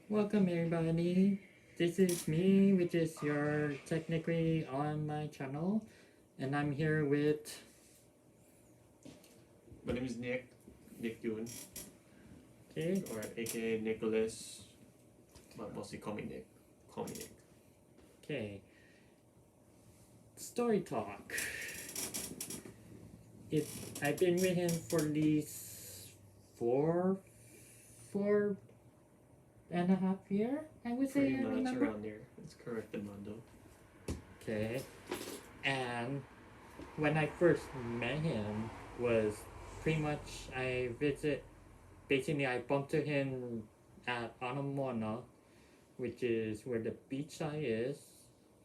Welcome everybody. This is me, which is your technically on my channel, and I'm here with. My name is Nick Ewan, Okay, or aka Nicholas, but mostly call me Nick. Call me Nick. okay. Story talk. It I've been with him for these four and a half year. I would say Pretty I much remember. around there. That's correct, Armando. Okay, and when I first met him was pretty much I visit. Basically, I bumped to him at Anamona, which is where the beach side is,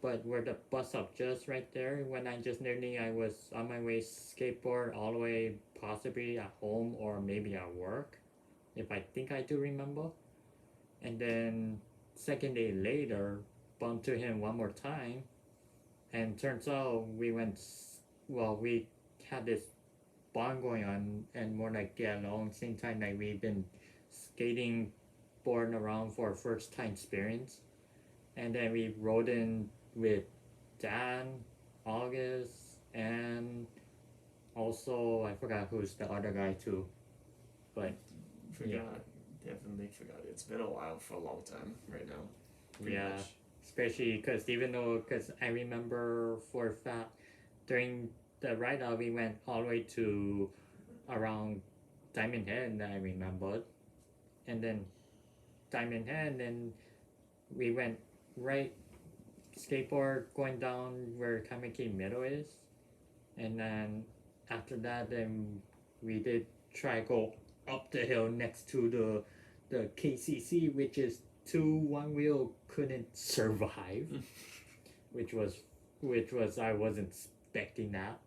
but where the bus stop just right there. When I just nearly I was on my way skateboard all the way possibly at home or maybe at work, if I think I do remember. And then second day later, bumped to him one more time, and turns out we went. Well, we had this bond going on, and more like get along. Same time like we've been skating, boarding around for our first time experience, and then we rode in with Dan, August, and also I forgot who's the other guy too, but Forgot. yeah, Definitely forgot. It's been a while for a long time right now. Pretty yeah, much. especially because even though because I remember for a fact during the ride out we went all the way to around Diamond Head, and I remembered, and then Diamond Head, and we went right skateboard going down where Kamiki Middle is, and then after that, then we did try go up the hill next to the KCC, which is two one wheel couldn't survive, which was I wasn't expecting that.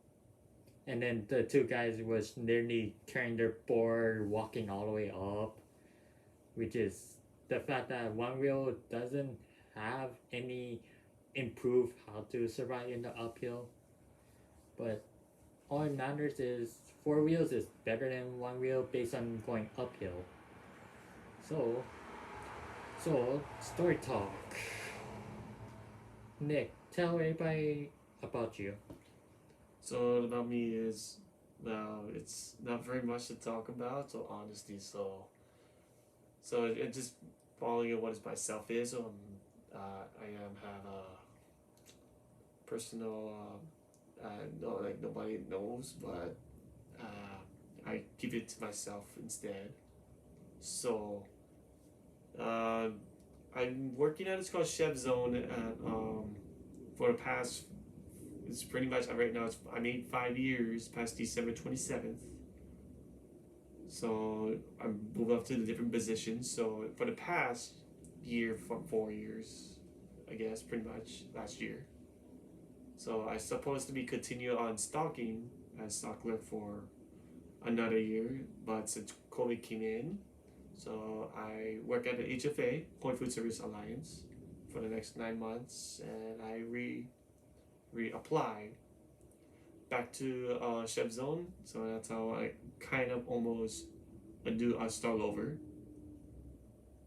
And then the two guys was nearly carrying their board, walking all the way up, which is the fact that one wheel doesn't have any improve how to survive in the uphill. But all it matters is four wheels is better than one wheel based on going uphill. So, story talk. Nick, tell everybody about you. So about me is it's not very much to talk about. So honesty. It just following what is myself is. I have a personal. No, like nobody knows, but I keep it to myself instead. So, uh, I'm working at it's called Chef Zone for the past. It's pretty much right now. I made 5 years past December 27th. So I moved up to the different positions. So for the past year, for 4 years, I guess pretty much last year. So I supposed to be continue on stocking as stock clerk for another year, but since COVID came in, so I work at the HFA, Point Food Service Alliance, for the next 9 months, and I reapplied back to Chef Zone. So that's how I kind of almost do a start over.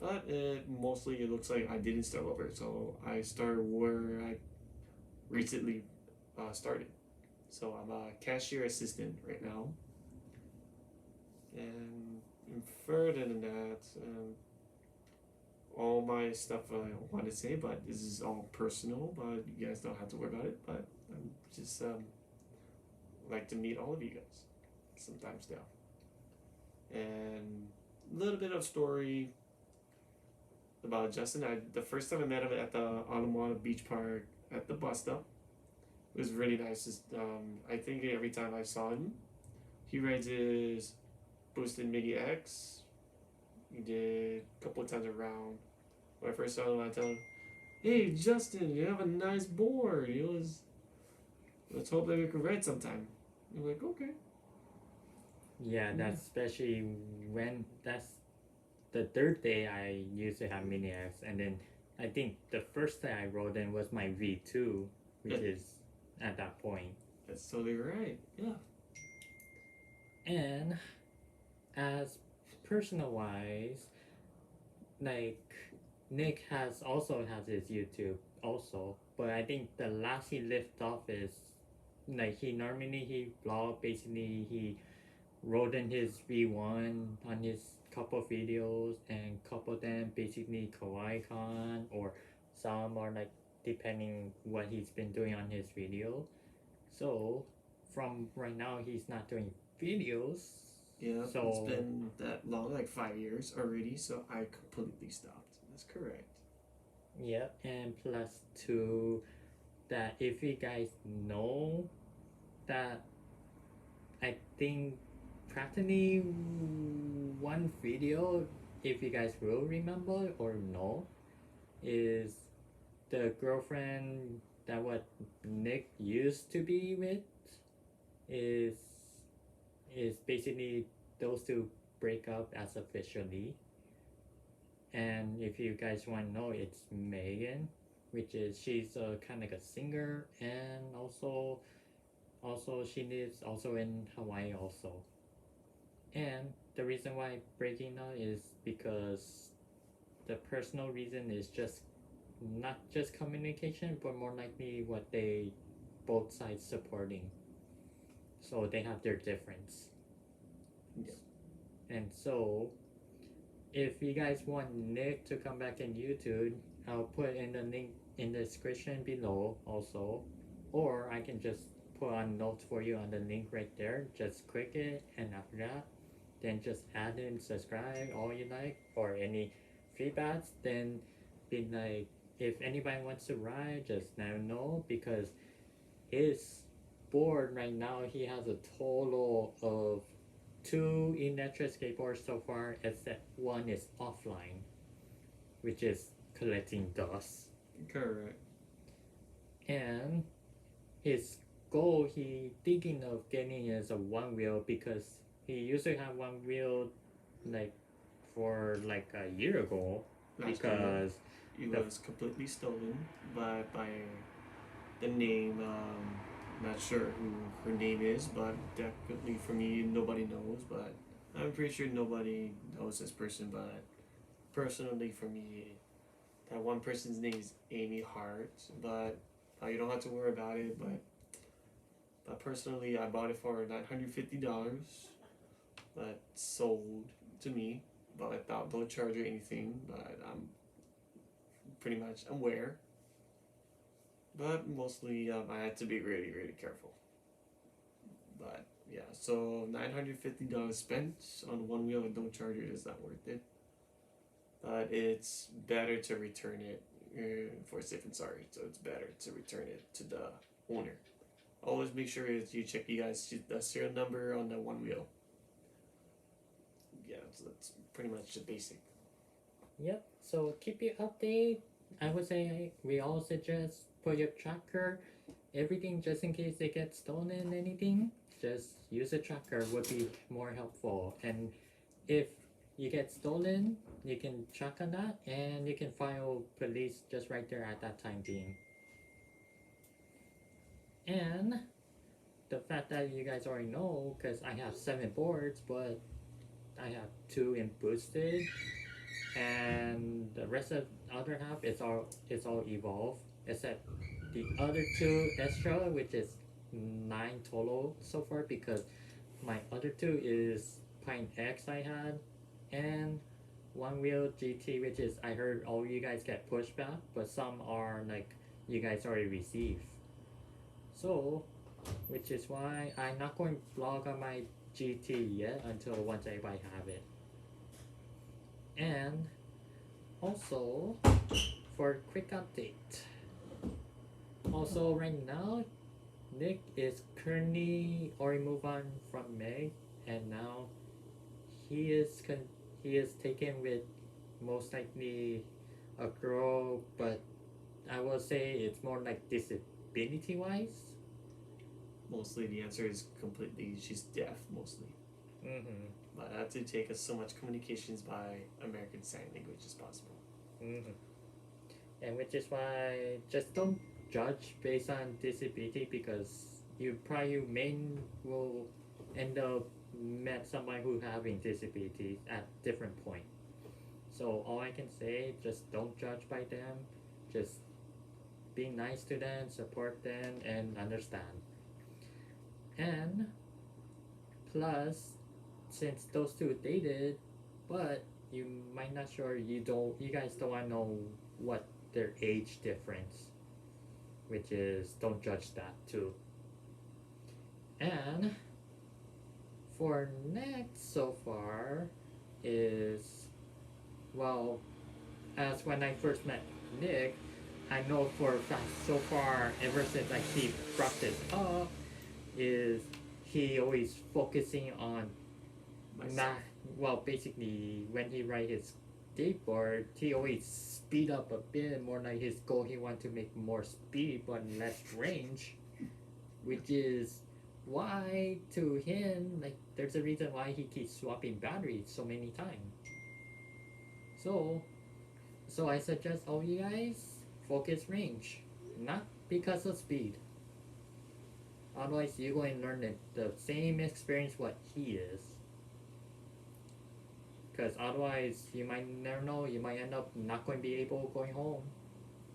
But mostly it looks like I didn't start over. So I started where I recently started. So I'm a cashier assistant right now. And further than that, all my stuff I want to say, but this is all personal. But you guys don't have to worry about it. But I'm just like to meet all of you guys sometimes now. And a little bit of story about Justin. The first time I met him at the Alamana Beach Park at the bus stop, it was really nice. I think every time I saw him, he rides his Boosted Mini X. He did a couple of times around. When I first saw him, I told him, "Hey, Justin, you have a nice board." He was, "Let's hope that we can ride sometime." I'm like, "Okay." Yeah, that's especially when that's the third day I used to have Mini X, and then I think the first day I rode in was my V2, which Yeah. is at that point. That's totally right. Yeah. And as personal wise, like Nick has also has his YouTube also, but I think the last he left off is like he normally he vlog basically he wrote in his V1 on his couple videos and couple of them basically Kawaii Con or some are like depending what he's been doing on his video. So from right now he's not doing videos. Yeah, So it's been that long, like 5 years already, so I completely stopped. That's correct. yeah, and plus two that if you guys know that I think practically one video if you guys will remember or know is the girlfriend that what Nick used to be with is is basically those two break up as officially. And if you guys want to know, it's Megan, which is she's a kind of like a singer, and also she lives also in Hawaii also. And the reason why breaking up is because the personal reason is just not just communication, but more likely what they both sides supporting. So they have their difference. Yeah. And so if you guys want Nick to come back in YouTube, I'll put in the link in the description below also. Or I can just put on notes for you on the link right there. Just click it and after that, then just add in subscribe all you like or any feedbacks, then be like if anybody wants to ride, just let him know because his board right now he has a total of two electric skateboards so far, except one is offline, which is collecting dust. Correct. And his goal he thinking of getting is a one wheel because he used to have one wheel like for like a year ago Last year, because it the was completely stolen by the name. Not sure who her name is, but definitely for me, nobody knows. But I'm pretty sure nobody knows this person. But personally, for me, that one person's name is Amy Hart. But you don't have to worry about it. But personally, I bought it for $950. But sold to me, but without no charge or anything. But I'm pretty much aware. But mostly, I had to be really, really careful. But yeah, so $950 spent on one wheel and no charger is not worth it. But it's better to return it for safe and sorry. So it's better to return it to the owner. Always make sure that you check you guys the serial number on the one wheel. Yeah, so that's pretty much the basic. Yep. So keep you update. I would say we all suggest put your tracker, everything just in case they get stolen anything. Just use a tracker would be more helpful. And if you get stolen, you can track on that and you can file police just right there at that time being. And the fact that you guys already know, because I have 7 boards, but I have 2 in boosted and the rest of the other half is all evolve except the other 2 extra which is 9 total so far because my other 2 is Pine X I had and one wheel GT which is I heard all you guys get pushback but some are like you guys already received. So which is why I'm not going to vlog on my GT yet until once everybody have it. And also for a quick update, also right now Nick is currently already moved on from Meg and now he is taken with most likely a girl, but I will say it's more like disability wise. Mostly the answer is completely she's deaf mostly. Mm-hmm. But I have to take as so much communications by American Sign Language as possible. Mm-hmm. And which is why just don't judge based on disability because you probably may will end up met somebody who having disabilities at different point. So all I can say, just don't judge by them. Just be nice to them, support them, and understand. And plus, since those two dated, but you might not sure you guys don't want to know what their age difference, which is don't judge that too. And for next so far is, well, as when I first met Nick, I know for a fact so far ever since I keep brought this up is he always focusing on Myself. well, basically when he ride his skateboard he always speed up a bit more, like his goal he want to make more speed but less range, which is why to him like there's a reason why he keeps swapping batteries so many times. So I suggest all you guys focus range, not because of speed. Otherwise you're going to learn the same experience what he is. Because otherwise you might never know, you might end up not going to be able going home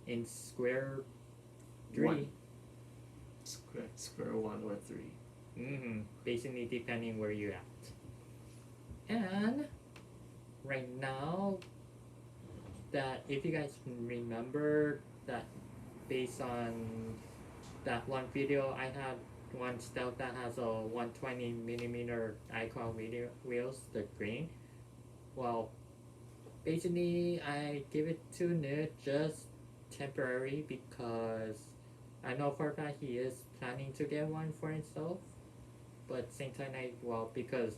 in square three. One. Square one or three. Basically depending where you're at. And right now, that if you guys remember that based on that one video I had, one Stealth that has a 120mm icon video wheels, the green. Well, basically I give it to Nick just temporary because I know for a fact he is planning to get one for himself, but at the same time because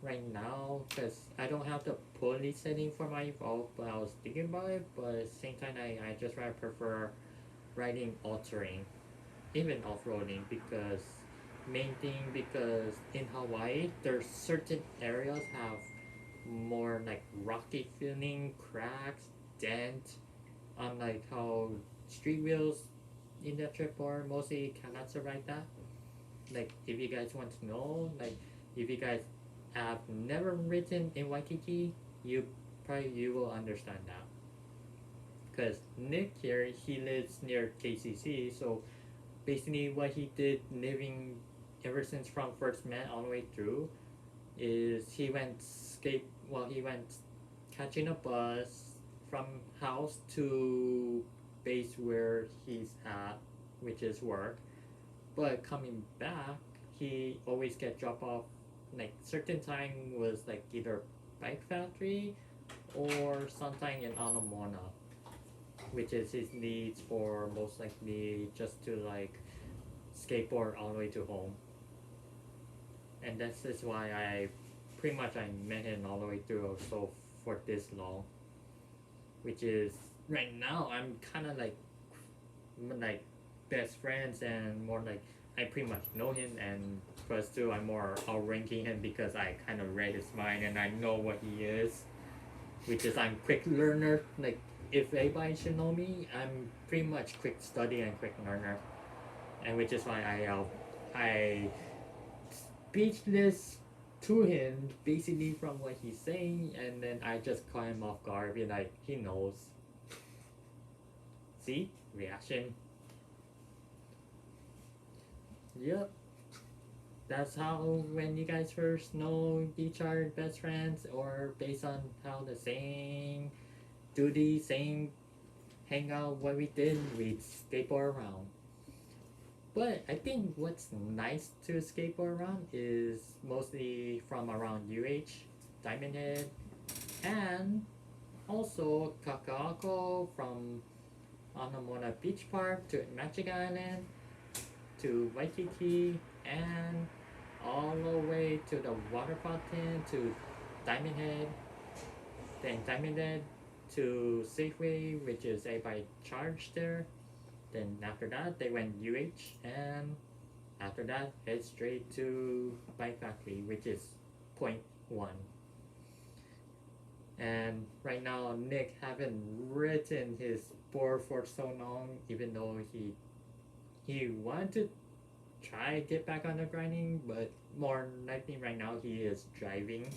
right now, because I don't have the pulley setting for my Evolve, but I was thinking about it, but at the same time I just rather prefer riding all-terrain, even off-roading, because main thing because in Hawaii there's certain areas have more like rocky feeling, cracks, dent, unlike how street wheels in the trip are mostly cannot survive that. Like if you guys want to know, like if you guys have never ridden in Waikiki, you will understand that. Because Nick here, he lives near KCC, so basically what he did living ever since from first met all the way through is he went catching a bus from house to base where he's at, which is work. But coming back, he always get dropped off. Like certain time was like either bike factory or sometime in Anamona, which is his needs for most likely just to like skateboard all the way to home. And that's just why I met him all the way through so for this long, which is right now I'm kind of like best friends and more like I pretty much know him, and first two I'm more outranking him because I kind of read his mind and I know what he is, which is I'm quick learner. Like if anybody should know me, I'm pretty much quick study and quick learner, and which is why I speechless to him basically from what he's saying, and then I just caught him off guard, be like he knows. See reaction. Yep. That's how when you guys first know each other best friends, or based on how the same duty, same hangout what we did, we skateboard around. But I think what's nice to skateboard around is mostly from around UH, Diamond Head, and also Kaka'ako from Anamona Beach Park to Magic Island to Waikiki, and all the way to the water fountain to Diamond Head, then Diamond Head to Safeway, which is a by charge there. Then after that they went UH, and after that head straight to Bike Factory, which is point 1. And right now Nick haven't written his board for so long, even though he wanted to try to get back on the grinding, but more likely right now he is driving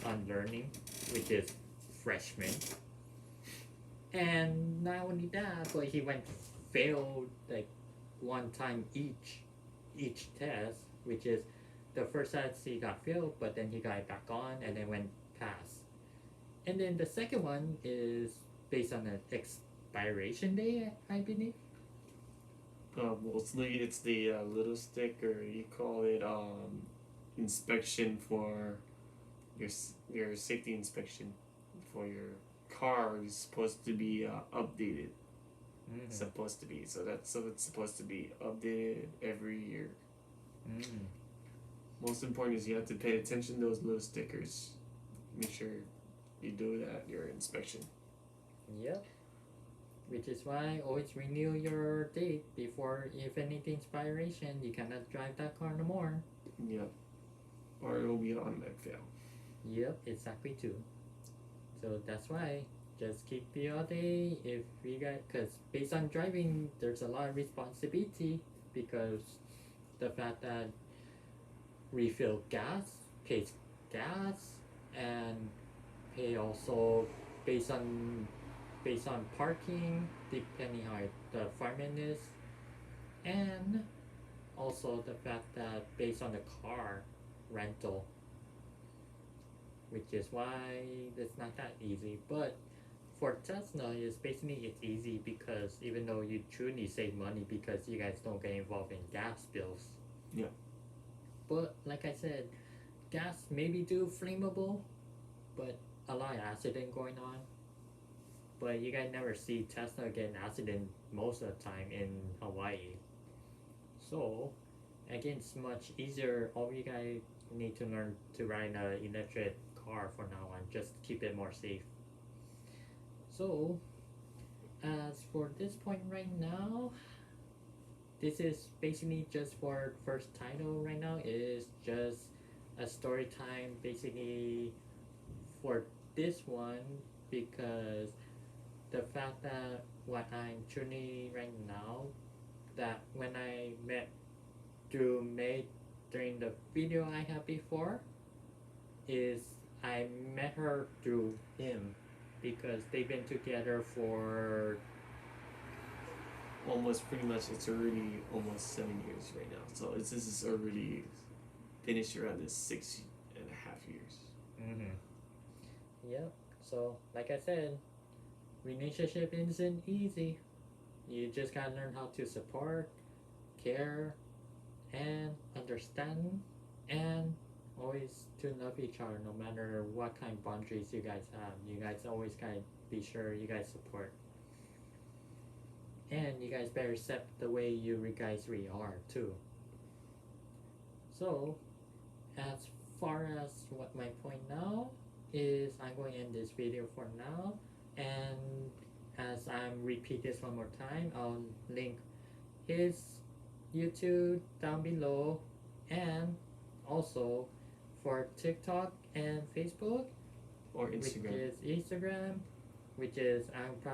on learning, which is freshman. And not only that, but he went failed like one time each test, which is the first test he got failed, but then he got back on and then went pass. And then the second one is based on an expiration day, I believe. Mostly it's the little sticker. You call it inspection for your safety inspection for your car is supposed to be updated. Mm-hmm. Supposed to be so it's supposed to be updated every year. Mm-hmm. Most important is you have to pay attention to those little stickers. Make sure you do that your inspection. Yep. Which is why always renew your date before, if anything expiration, you cannot drive that car no more. Yep. Or it will be an automatic fail. Yep, exactly too. So that's why just keep your day if you got, because based on driving, there's a lot of responsibility because the fact that refill gas, pay gas, and pay also based on parking, depending how the apartment is, and also the fact that based on the car rental, which is why it's not that easy. But for Tesla, it's easy because even though you truly save money because you guys don't get involved in gas bills. Yeah. But like I said, gas maybe do flammable, but a lot of accident going on. But you guys never see Tesla get an accident most of the time in Hawaii. So again, it's much easier. All you guys need to learn to ride an electric car for now on. Just keep it more safe. So as for this point right now, this is basically just for first title right now. It is just a story time basically for this one, because the fact that what I'm truly right now, that when I met Drew May during the video I had before, is I met her through him because they've been together for Almost pretty much it's already almost 7 years right now. So this is already finished around this 6.5 years. Mm-hmm. Yep. So like I said, relationship isn't easy. You just gotta learn how to support, care, and understand, and always to love each other no matter what kind of boundaries you guys have. You guys always gotta be sure you guys support. And you guys better accept the way you guys really are too. So, as far as what my point now is, I'm going to end this video for now. And as I'm repeat this one more time, I'll link his YouTube down below, and also for TikTok and Facebook, Or Instagram. which is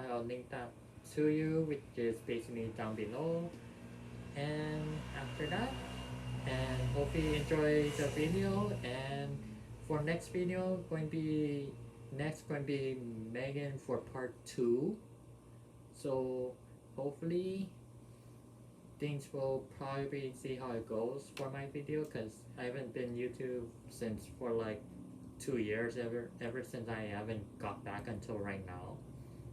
I'll link that to you, which is basically down below. And after that, and hope you enjoy the video. And for next video, going to be Megan for part 2. So hopefully things will probably see how it goes for my video, because I haven't been YouTube since for like 2 years, ever since I haven't got back until right now.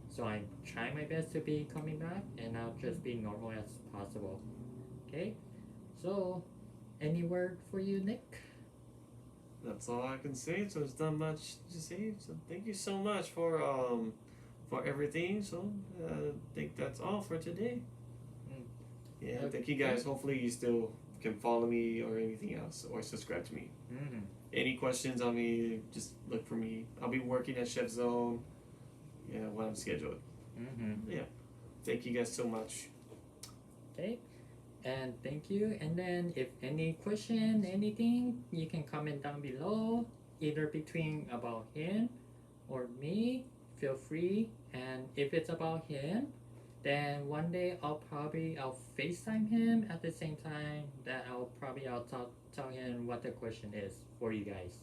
So I'm trying my best to be coming back, and I'll just be normal as possible. Okay, so any word for you, Nick? That's all I can say. So there's not much to say. So thank you so much for everything. So I think that's all for today. Yeah, Okay. thank you guys. Hopefully you still can follow me or anything else, or subscribe to me. Mm-hmm. Any questions on me, just look for me. I'll be working at Chef Zone. Yeah, when I'm scheduled. Mm-hmm. Yeah. Thank you guys so much. Okay, and thank you. And then if any question, anything, you can comment down below, either between about him or me. Feel free. And if it's about him, then one day I'll FaceTime him at the same time that I'll tell him what the question is for you guys.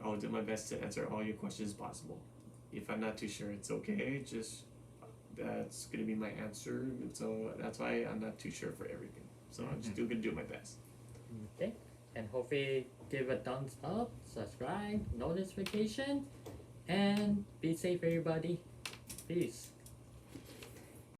I'll do my best to answer all your questions possible. if I'm not too sure, it's okay. Just that's gonna be my answer. And so that's why I'm not too sure for everything. So I'm still gonna do my best. Okay, and hopefully give a thumbs up, subscribe, notification, and be safe, everybody. Peace.